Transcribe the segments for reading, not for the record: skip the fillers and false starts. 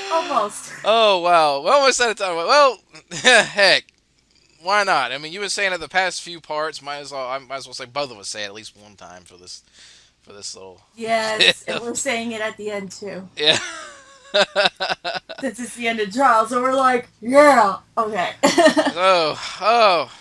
Almost. Oh wow, well, almost out of time. Well, heck, why not? I mean, you've been saying it the past few parts. I might as well say both of us say it at least one time for this little bit Yes, and we're of saying it at the end too. yeah. Since it's the end of trial, so we're like, yeah, okay. Oh,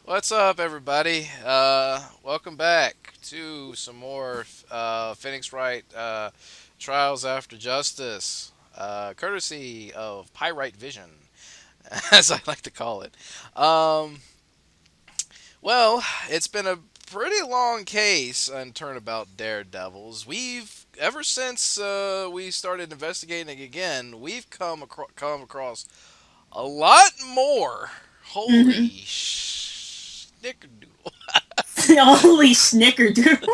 what's up, everybody? Welcome back to some more Phoenix Wright Trials After Justice, courtesy of Pyrite Vision, as I like to call it. Um, well, it's been a pretty long case on Turnabout Daredevils. We've ever since we started investigating again, we've come across a lot more. hmm Holy snickerdoodle. Holy snickerdoodle.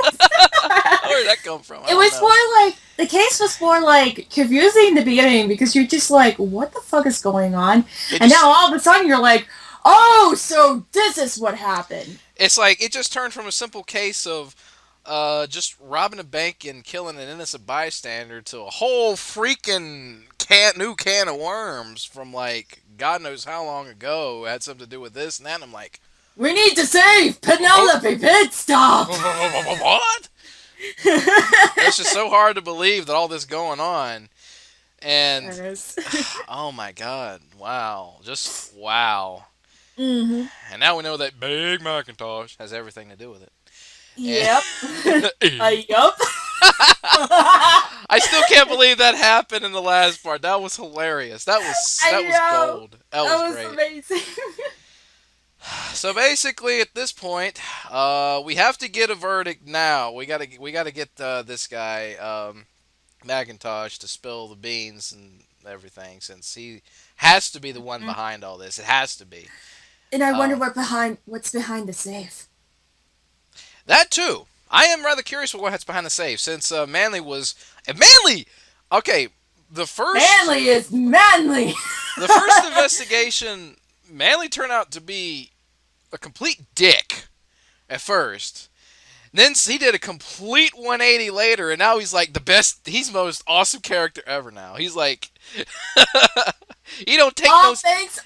Where'd that come from? I It don't was know. more like, the case was more like confusing in the beginning because you're just like, what the fuck is going on? It And now just all of a sudden you're like, oh, so this is what happened. it's like it just turned from a simple case of just robbing a bank and killing an innocent bystander to a whole freaking new can of worms from like God knows how long ago. It had something to do with this and that. And I'm like, We need to save Penelope Pitstop! what? It's just so hard to believe that all this going on. And That is. oh my god, wow. Just wow. hmm And now we know that Big Macintosh has everything to do with it. Yep. And Yup. I still can't believe that happened in the last part. That was hilarious. That I was know. gold. That That was was great. amazing. So basically, at this point, we have to get a verdict now. We gotta get this guy Macintosh to spill the beans and everything, since he has to be the one behind all this. It has to be. And I wonder Uh, what's behind the safe. that too. I am rather curious what's behind the safe, since Manly was Manly. Okay, the first Manly is manly. the first investigation, Manly turned out to be a complete dick at first. Then he did a complete 180 later, and now he's like the best. He's the most awesome character ever. Now he's like, he don't take no.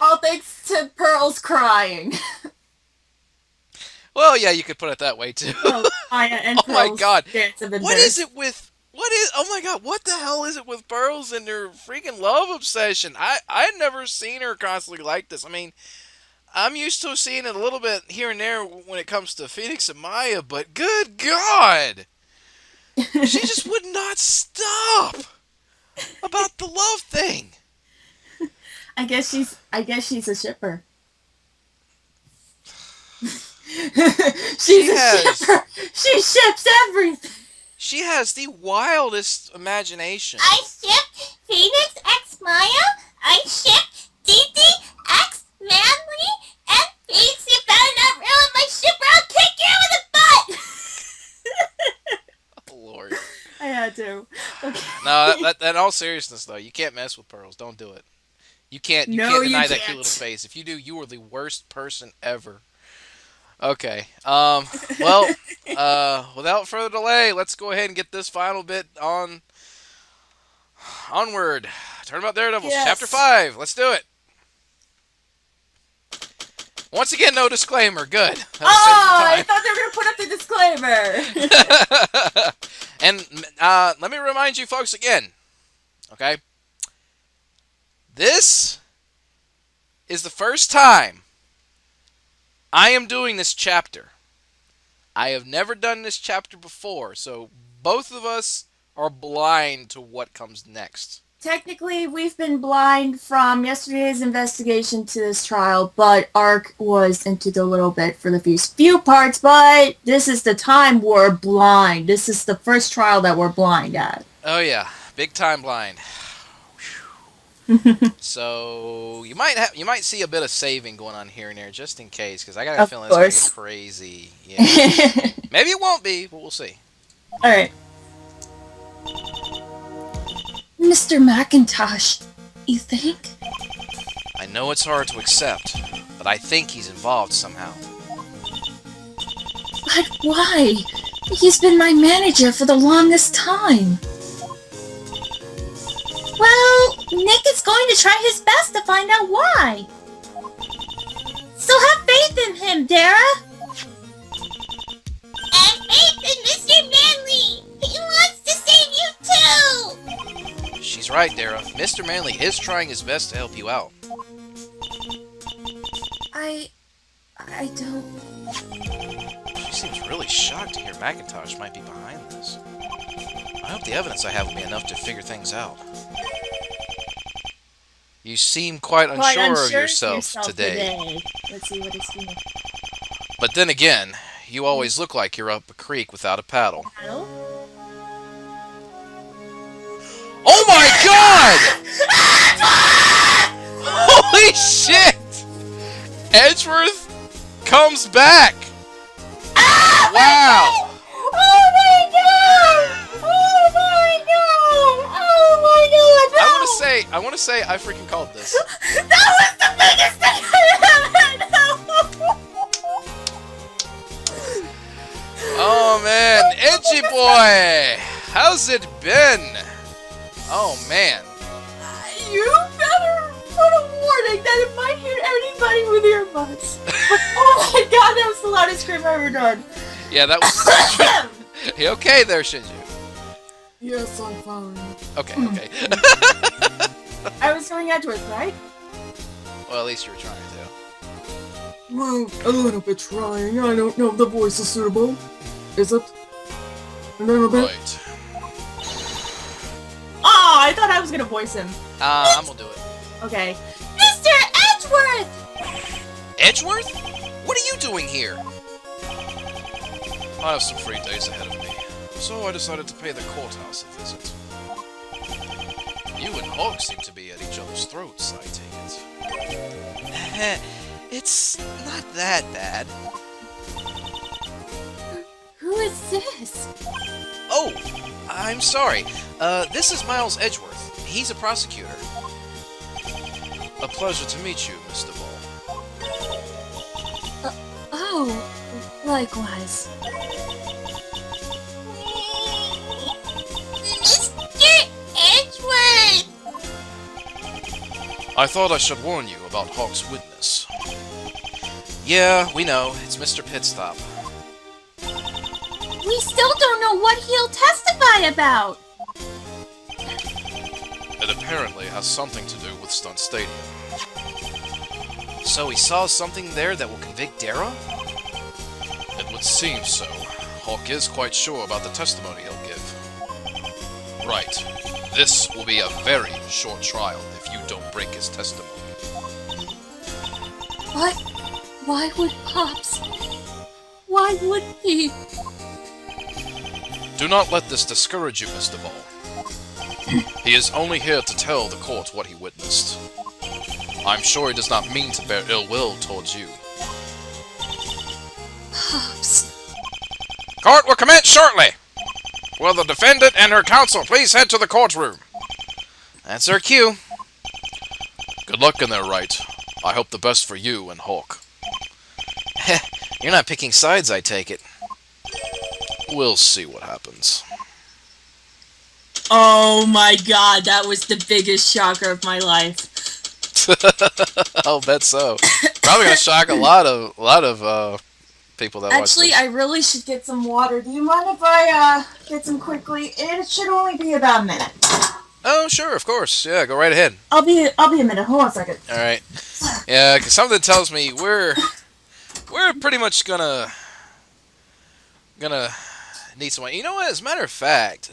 All thanks to Pearl's crying. Well, yeah, you could put it that way too. Well, Maya and Oh my Pearl's god, dance of what is embarrassed. it with? What is? Oh my god, what the hell is it with Pearls and their freaking love obsession? I've never seen her constantly like this. I mean, I'm used to seeing it a little bit here and there when it comes to Phoenix and Maya, but good God, she just would not stop about the love thing. I guess she's a shipper. She She's a has shipper. She ships everything. she has the wildest imagination. I ship Phoenix X Maya. I ship Dee X Manly. And Phoenix, you better not ruin my ship or I'll kick you in the butt! Oh Lord. I had to. Okay. No, in all seriousness though, you can't mess with Pearls. Don't do it. You No, can't you deny that cute little can't. face. If you do, you are the worst person ever. Okay. Well, without further delay, let's go ahead and get this final bit onward. Turnabout Daredevils, Yes. Chapter 5. Let's do it. Once again, no disclaimer. Good. Oh, I That'll thought they were gonna put up the disclaimer. And let me remind you folks again, okay? This is the first time I am doing this chapter. I have never done this chapter before, so both of us are blind to what comes next. Technically, we've been blind from yesterday's investigation to this trial, but Arc was into the little bit for the few parts, but this is the time we're blind. This is the first trial that we're blind at. Oh yeah, big time blind. So you might see a bit of saving going on here and there just in case, because I got a Of feeling it's gonna course. get crazy. Yeah. Maybe it won't be, but we'll see. Alright. Mr. Macintosh, you think? I know it's hard to accept, but I think he's involved somehow. But why? He's been my manager for the longest time. He's going to try his best to find out why. So have faith in him, Dera. And faith in Mr. Manley. He wants to save you too. She's right, Dera. Mr. Manley is trying his best to help you out. I don't... She seems really shocked to hear Macintosh might be behind this. I hope the evidence I have will be enough to figure things out. You seem quite unsure of yourself today. Let's see what it's doing. But then again, you always look like you're up a creek without a paddle. Paddle? Oh my god! Holy shit! Edgeworth comes back! Wow! Oh my god! Oh my god! Oh my god! No! I want to say I freaking called this. That was the biggest thing I ever known! Oh man, Edgy boy! How's it been? Oh man. You better put a warning that it might hit anybody with earbuds. Oh my god, that was the loudest scream I've ever done. Yeah, that was... You okay there, Shinju? Yes, I'm fine. Okay. I was going Edgeworth, right? Well, at least you were trying to. Well, a little bit trying. I don't know if the voice is suitable. Is it? A little bit? Right. Oh, I thought I was gonna voice him. I'm gonna do it. Okay. Mr. Edgeworth! Edgeworth? What are you doing here? I have some free days ahead of me, so I decided to pay the courthouse a visit. You and Hawk seem to be at each other's throats, I take it. It's not that bad. Who is this? Oh, I'm sorry. This is Miles Edgeworth. He's a prosecutor. A pleasure to meet you, Mr. Ball. Oh, likewise. Mr. Edgeworth! I thought I should warn you about Hawk's witness. Yeah, we know. It's Mr. Pitstop. We still don't know what he'll testify about. It apparently has something to do with Stunt Stadium. So he saw something there that will convict Dera? It would seem so. Hawk is quite sure about the testimony he'll give. Right. This will be a very short trial if you don't break his testimony. What? Why would Pops? Why would he? Do not let this discourage you, Mr. Ball. He is only here to tell the court what he witnessed. I'm sure he does not mean to bear ill will towards you. Pops. Court will commence shortly! Will the defendant and her counsel please head to the courtroom? That's our cue. Good luck in there, right. I hope the best for you and Hawk. You're not picking sides, I take it. We'll see what happens. Oh my god, that was the biggest shocker of my life. I'll bet so. Probably gonna shock a lot of people that watch Actually, this. I really should get some water. Do you mind if I get some quickly? It should only be about a minute. Oh, sure, of course. Yeah, go right ahead. I'll be a minute. Hold on a second. All right. Yeah, because something tells me we're pretty much gonna need someone. You know what? As a matter of fact,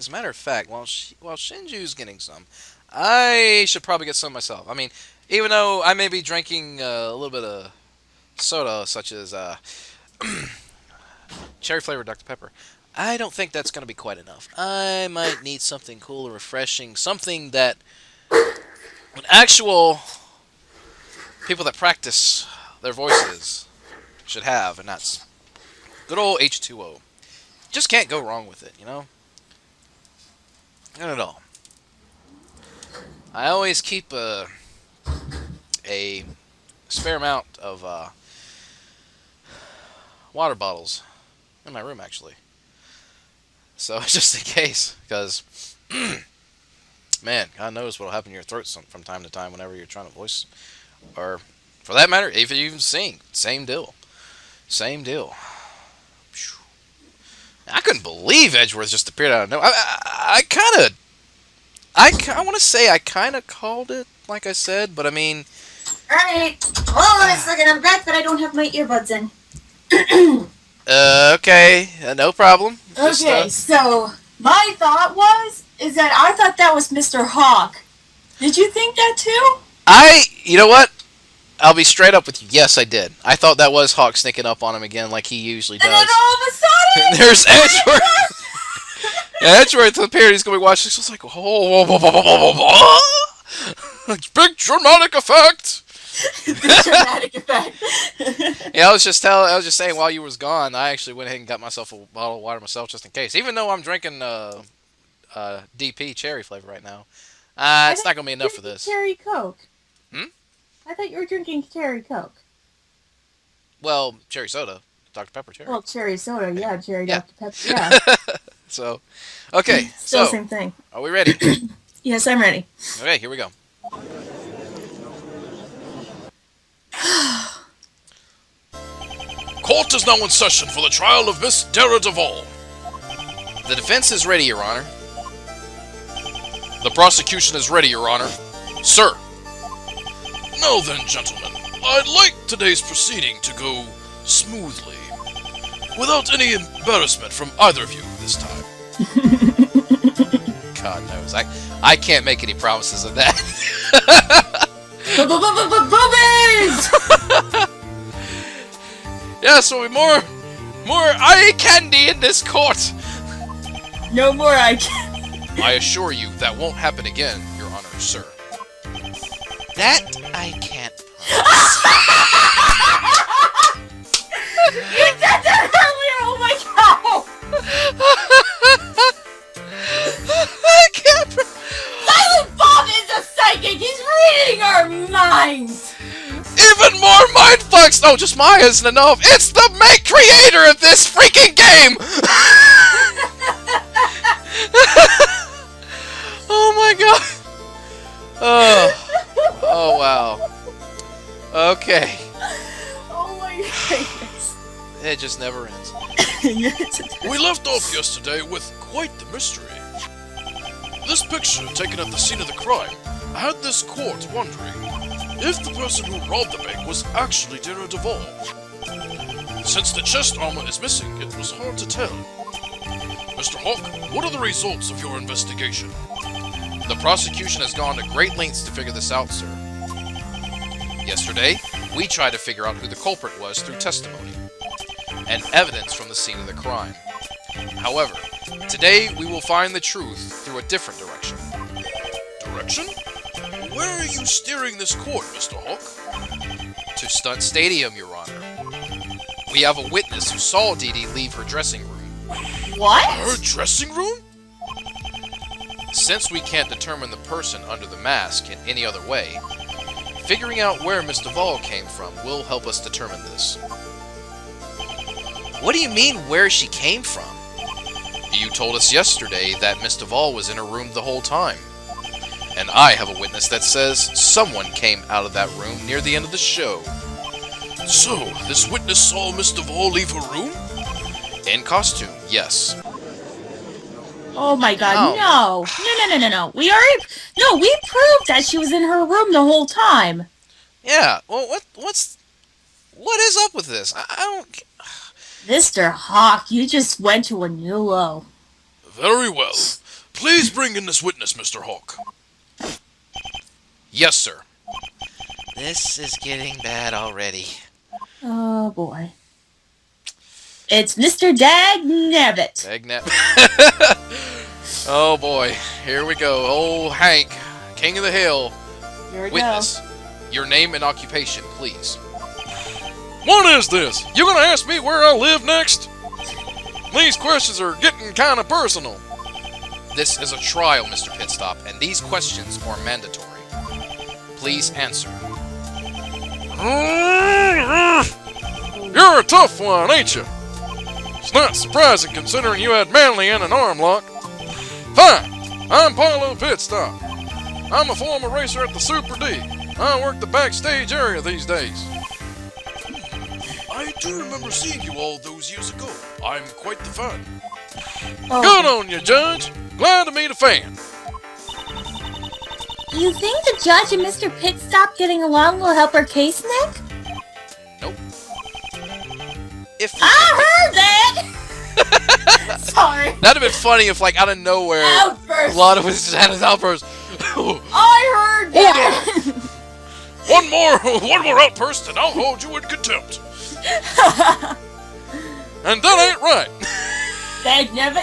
while Shinju's getting some, I should probably get some myself. I mean, even though I may be drinking a little bit of soda, such as cherry flavored Dr. Pepper, I don't think that's going to be quite enough. I might need something cool and refreshing, something that actual people that practice their voices should have, and that's good old H2O. Just can't go wrong with it, you know? Not at all. I always keep a spare amount of water bottles in my room, actually. So, just in case, because Man, God knows what'll happen in your throat from time to time whenever you're trying to voice, or for that matter, if you even sing. Same deal. Same deal. Phew. I couldn't believe Edgeworth just appeared out of nowhere. I want to say I kind of called it, like I said, but I mean, Alright, hold on a second, I'm back, but I don't have my earbuds in. okay, no problem. Just, Okay, so my thought is that I thought that was Mr. Hawk. Did you think that too? you know what? I'll be straight up with you. Yes, I did. I thought that was Hawk sneaking up on him again, like he usually does. And then all of a sudden, There's Edgeworth. Edgeworth appeared. He's going to be watching. It's like, big dramatic effect. the dramatic effect. Yeah, I was just saying while you was gone, I actually went ahead and got myself a bottle of water myself just in case. Even though I'm drinking DP cherry flavor right now, it's not gonna be enough for this. Cherry Coke. Hmm? I thought you were drinking cherry Coke. Well, cherry soda, Dr. Pepper cherry. Well, cherry soda, yeah, cherry Yeah. Dr. Pepper, yeah. So, okay, Still so same thing. are we ready? Yes, I'm ready. Okay, here we go. Court is now in session for the trial of Miss Dera Duvall. The defense is ready, Your Honor. The prosecution is ready, Your Honor. Sir. Now then, gentlemen, I'd like today's proceeding to go smoothly, without any embarrassment from either of you this time. God knows, I can't make any promises of that. Boobies! Yes, there'll be more eye candy in this court. No more I can't. I assure you that won't happen again, Your Honor, sir. That I can't. You did that earlier! Oh my god! I can't. Silent Bob is a psychic! He's reading our minds! Even more mindfucks! No, just mine isn't enough. It's the main creator of this freaking game! Oh my god. Oh wow. Okay. Oh my goodness. It just never ends. Yes, it We left off yesterday with quite the mystery. This picture, taken at the scene of the crime, had this court wondering if the person who robbed the bank was actually Dera Duvall. Since the chest armor is missing, it was hard to tell. Mr. Hawk, what are the results of your investigation? The prosecution has gone to great lengths to figure this out, sir. Yesterday, we tried to figure out who the culprit was through testimony and evidence from the scene of the crime. However, today we will find the truth through a different direction. Direction? Where are you steering this court, Mr. Hawk? To Stunt Stadium, Your Honor. We have a witness who saw Dee Dee leave her dressing room. What? Her dressing room? Since we can't determine the person under the mask in any other way, figuring out where Miss Duvall came from will help us determine this. What do you mean, where she came from? You told us yesterday that Miss Duvall was in her room the whole time. And I have a witness that says someone came out of that room near the end of the show. So, this witness saw Miss Duvall leave her room? In costume, yes. Oh my god, Oh. no. No. We proved that she was in her room the whole time. Yeah, well, what is up with this? I don't... Mr. Hawk, you just went to a new low. Very well. Please bring in this witness, Mr. Hawk. Yes, sir. This is getting bad already. Oh boy. It's Mr. Dagnabbit. Magnet. Oh boy, here we go. Oh, Hank, King of the Hill. Here we Witness, your name and occupation, please. What is this? You gonna ask me where I live next? These questions are getting kinda personal. This is a trial, Mr. Pitstop, and these questions are mandatory. Please answer. You're a tough one, ain't you? It's not surprising considering you had Manly in an arm lock. Fine. I'm Paulo Pitstop. I'm a former racer at the Super D. I work the backstage area these days. I do remember seeing you all those years ago. I'm quite the fan. Oh. Good on you, Judge. Glad to meet a fan. You think the judge and Mr. Pitstop getting along will help our case, Nick? Nope. If I heard that! Sorry. that'd have been funny if, like, out of nowhere, Outburst. Lana was just had an outburst. I heard that. One more outburst and I'll hold you in contempt. And that ain't right. That never.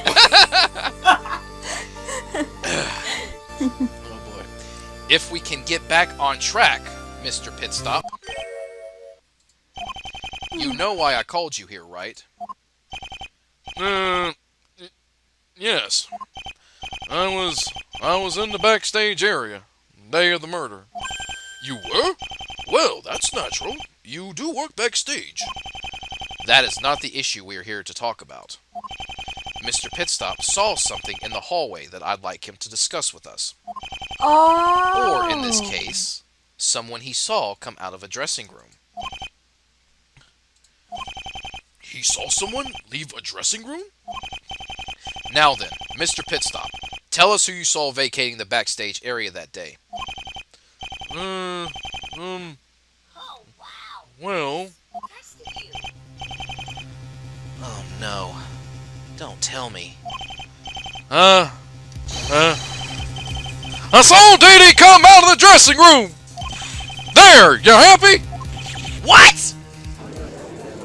Oh boy. If we can get back on track, Mr. Pitstop. You know why I called you here, right? Yes. I was in the backstage area, day of the murder. You were? Well, that's natural. You do work backstage. That is not the issue we are here to talk about. Mr. Pitstop saw something in the hallway that I'd like him to discuss with us. Oh. Or, in this case, someone he saw come out of a dressing room. He saw someone leave a dressing room? Now then, Mr. Pitstop, tell us who you saw vacating the backstage area that day. Oh, wow. Well, Oh no. Don't tell me. I saw Dee Dee come out of the dressing room! There, you happy? What?!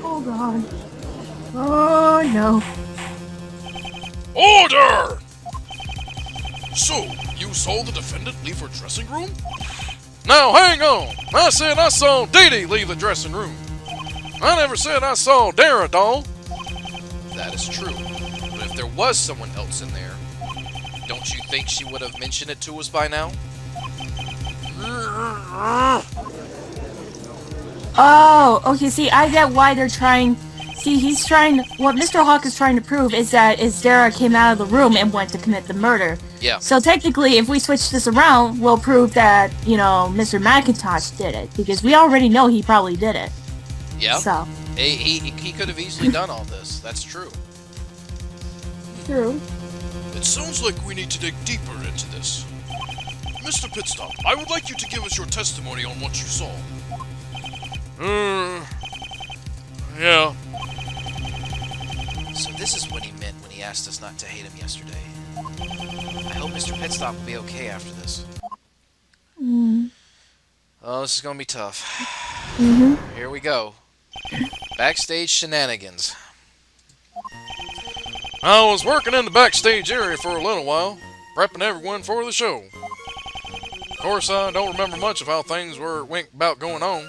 Oh God. Oh no. Order! So, you saw the defendant leave her dressing room? Now, hang on. I said I saw Dee Dee leave the dressing room. I never said I saw Dera, doll. That is true. But if there was someone else in there, don't you think she would have mentioned it to us by now? Oh, okay, see, I get why they're trying... See, he's trying... What Mr. Hawk is trying to prove is that Dera came out of the room and went to commit the murder. Yeah. So technically, if we switch this around, we'll prove that, you know, Mr. McIntosh did it. Because we already know he probably did it. Yeah. So. He could have easily done all this. That's true. True. It sounds like we need to dig deeper into this. Mr. Pitstop, I would like you to give us your testimony on what you saw. Yeah. So this is what he meant when he asked us not to hate him yesterday. I hope Mr. Pitstop will be okay after this. Oh, this is gonna be tough. Here we go. Backstage shenanigans. I was working in the backstage area for a little while, prepping everyone for the show. Of course, I don't remember much of how things went about going on.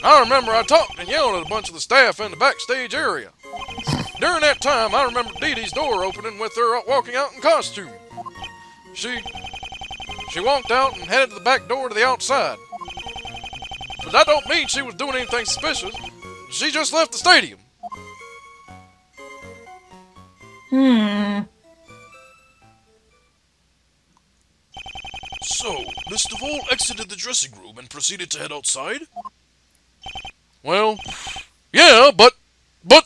I remember I talked and yelled at a bunch of the staff in the backstage area. During that time, I remember Dee Dee's door opening with her walking out in costume. She walked out and headed to the back door to the outside. But that don't mean she was doing anything suspicious. She just left the stadium. So, Miss Duvall exited the dressing room and proceeded to head outside? Well, yeah, but that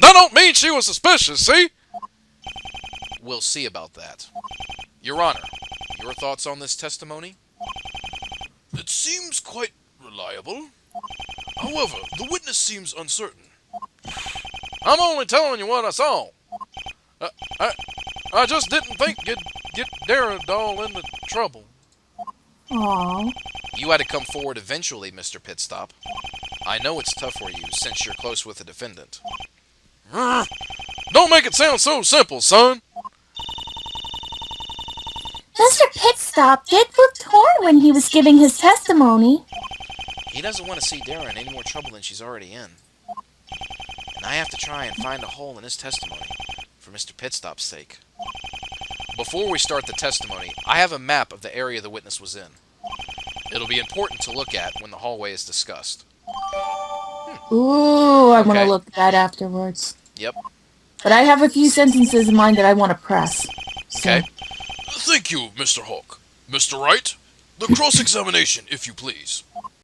don't mean she was suspicious, see? We'll see about that. Your Honor, your thoughts on this testimony? It seems quite reliable. However, the witness seems uncertain. I'm only telling you what I saw. I just didn't think you'd get Dera doll into trouble. Aww. You had to come forward eventually, Mr. Pitstop. I know it's tough for you since you're close with the defendant. Don't make it sound so simple, son. Mr. Pitstop did look torn when he was giving his testimony. He doesn't want to see Dera in any more trouble than she's already in. And I have to try and find a hole in his testimony, for Mr. Pitstop's sake. Before we start the testimony, I have a map of the area the witness was in. It'll be important to look at when the hallway is discussed. Ooh, I want to Okay. look at that afterwards. Yep. But I have a few sentences in mind that I want to press. Okay. Thank you, Mr. Hawk. Mr. Wright, the cross-examination, if you please.